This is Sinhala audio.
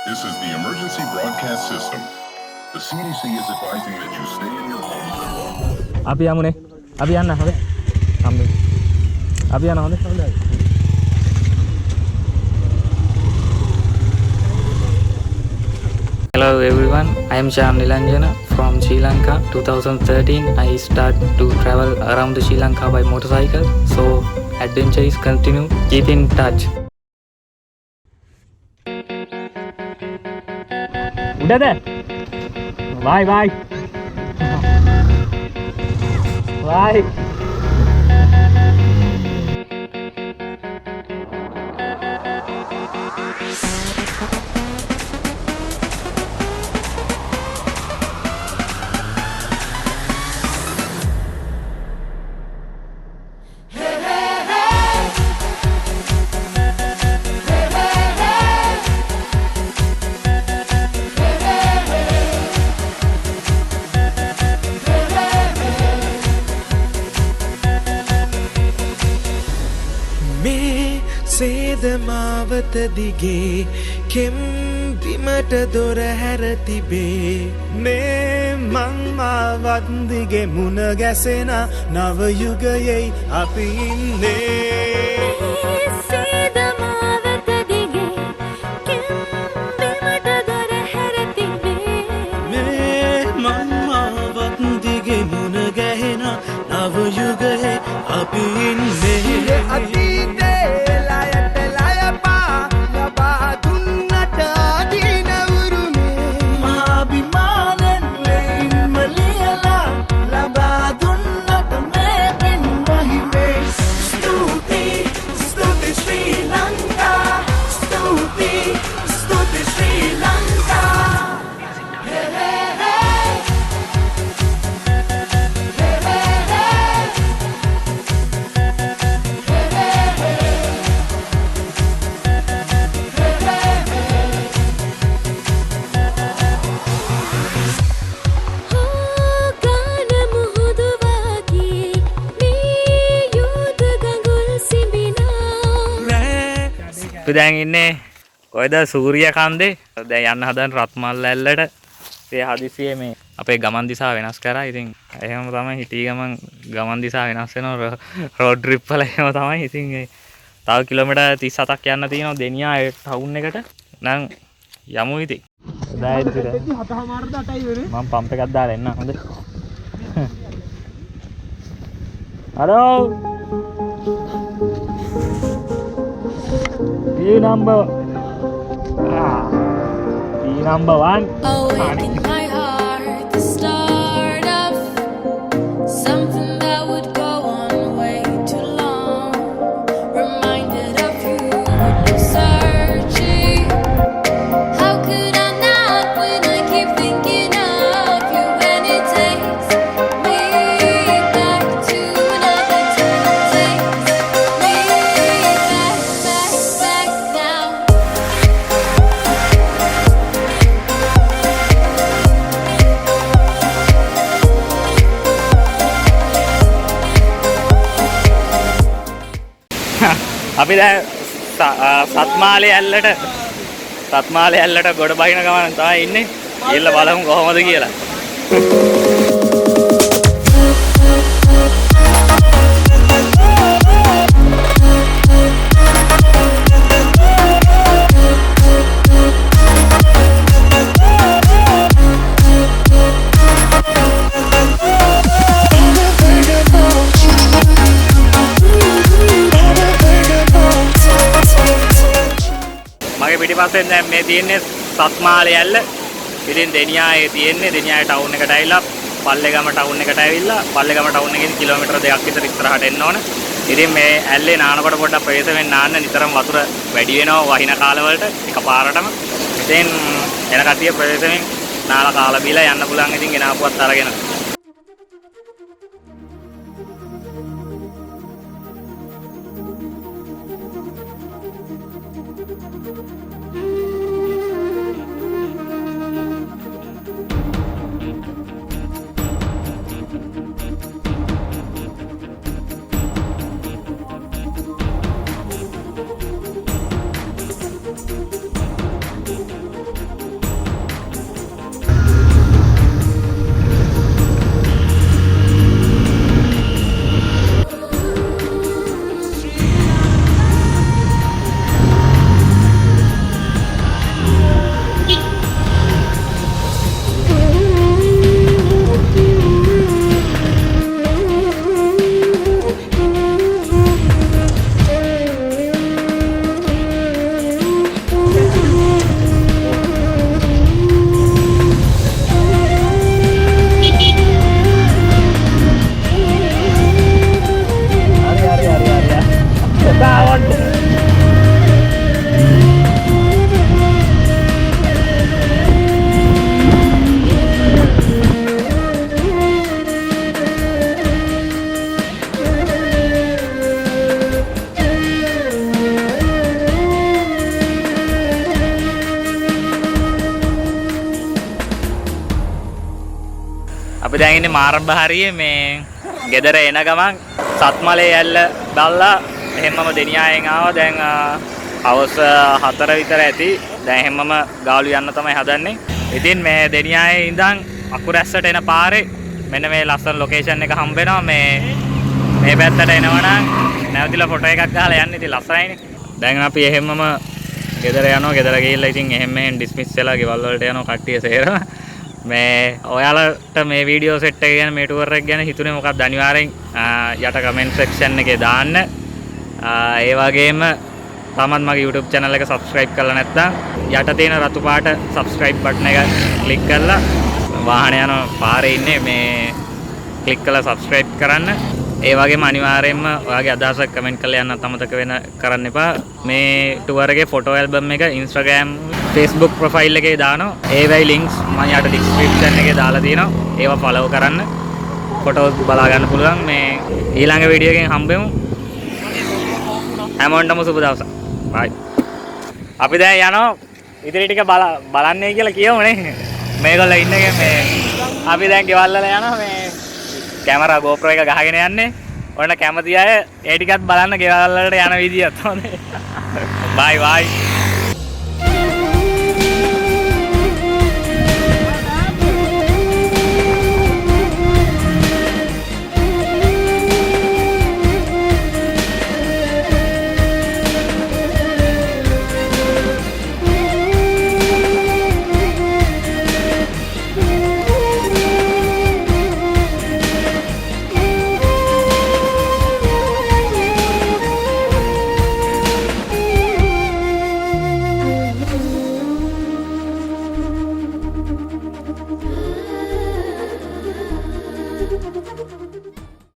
This is the emergency broadcast system. The CDC is advising that you stay in your home for longer. අපි යමුනේ. අපි යන්න හොඳ. හම්බෙන්න. අපි යන්න හොඳ. හොඳයි. Hello everyone, I am Shyam Nilanjana from Sri Lanka. 2013 I start to travel around the Sri Lanka by motorcycle. So adventure is continue. Keep in touch. උඩද? bye bye. bye. සේදමාවත දිගේ කෙම් බිමට දොර හැර තිබේ මේ මං මාවත් දිගේ මුණ ගැසෙන නව යුගයේ අපි ඉන්නේ සේදමාවත දිගේ කෙම් බිමට දොර හැර තිබේ මේ මං මාවත් දිගේ මුණ ගැහෙන නව යුගයේ අපි ඉන්නේ අතීතේ අපි දැන් ඉන්නේ කොයිද සූර්ය කන්දේ. දැන් යන්න හදන රත්මල් ඇල්ලට. ඒ හදිසියේ මේ අපේ ගමන් දිශාව වෙනස් කරා. ඉතින් එහෙම තමයි හිටී ගමන් දිශාව වෙනස් වෙනවා. රෝඩ් ට්‍රිප් වල එහෙම තමයි. ඉතින් ඒ තව කිලෝමීටර් 37ක් යන්න තියෙනවා දෙනියා ටවුන් එකට. නම් යමු ඉතින්. එදායි ඉතින් 7:00මාරද 8යි වෙන්නේ. මම පම්ප් එකක් දාලා එන්න හොඳ. Hello number 1. Awake in my heart, the start of something that would go on way too long. Reminded of you when you're searching. How could I not when I keep thinking of you? And it takes me back to another time. Takes me back now. අපි දැන් සත්මාලේ ඇල්ලට ගොඩ බහින ගමන තමයි ඉන්නේ. ඊළ බලමු කොහොමද කියලා. මගේ පිටිපස්සෙන් දැන් මේ තියෙන්නේ සත්මාලේ ඇල්ල. ඉතින් දෙනියායේ තියෙන්නේ දෙනියාය ටවුන් එකට ඇවිල්ලා පල්ලේගම ටවුන් එකට ඇවිල්ලා පල්ලේගම ටවුන් එකෙන් කිලෝමීටර් 2ක් විතර ඉස්සරහට එන්න ඕන. ඉතින් මේ ඇල්ලේ නානකොට පොඩ්ඩක් ප්‍රවේශමෙන් නාන්න නිතරම වතුර වැඩි වෙනවා වහින කාලවලට එකපාරටම. ඉතින් එන කට්ටිය ප්‍රවේශමෙන් නාලා කාලා බීලා යන්න පුළුවන්. ඉතින් ගෙනාවුවත් අරගෙන. දැන් ඉන්නේ මාරබ්බ හරියේ මේ ගෙදර එන ගමන් සත්මලේ ඇල්ල බල්ලා එහෙමම දෙනියායෙන් ආවා. දැන් හවස 4 විතර ඇති. දැන් එහෙමම ගාලු යන්න තමයි හදන්නේ. ඉතින් මේ දෙනියායේ ඉඳන් අකුරැස්සට එන පාරේ මෙන්න මේ ලස්සන ලොකේෂන් එක හම්බ වෙනවා. මේ පැත්තට එනවනම් නැවතිලා ෆොටෝ එකක් ගහලා යන්න. ඉතින් ලස්සනයිනේ. දැන් අපි එහෙමම ගෙදර යනවා. ගෙදර ගිහිල්ලා ඉතින් එහෙම ඩිස්මිස් වෙලා ගෙවල් වලට යනවා කට්ටිය සේරම. මේ ඔයාලට මේ වීඩියෝ සෙට් එක ගැන මේ ටුවර් එක ගැන හිතුනේ මොකක්ද අනිවාර්යෙන් යට කමෙන්ට් සෙක්ෂන් එකේ දාන්න. ඒ වගේම තමත් මගේ YouTube channel එක subscribe කරලා නැත්නම් යට තියෙන රතු පාට subscribe button එක click කරලා වාහන යන පාරේ ඉන්නේ මේ click කරලා subscribe කරන්න. ඒ වගේම අනිවාර්යයෙන්ම ඔයාගේ අදහසක් කමෙන්ට් කරලා යන්නත් අමතක කරන්න එපා. මේ ටුවර් එකේ ෆොටෝ ඇල්බම් එක Instagram Facebook profile එකේ දානවා. ඒවයි links මම යට description එකේ දාලා තියෙනවා. ඒවා follow කරන්න. ෆොටෝස් බලා ගන්න පුළුවන්. මේ ඊළඟ වීඩියෝ එකෙන් හම්බෙමු. හැමෝටම සුබ දවසක්. bye. අපි දැන් යනවා ඉතිරි ටික බලන්නේ කියලා කියමුනේ. මේගොල්ලෝ ඉන්නේ මේ අපි දැන් ගෙවල් වල යනවා මේ කැමරා GoPro එක ගහගෙන යන්නේ. ඔන්න කැමති අය ඒ ටිකත් බලන්න ගෙවල් වලට යන විදියත් හොඳයි. bye bye. Thank you.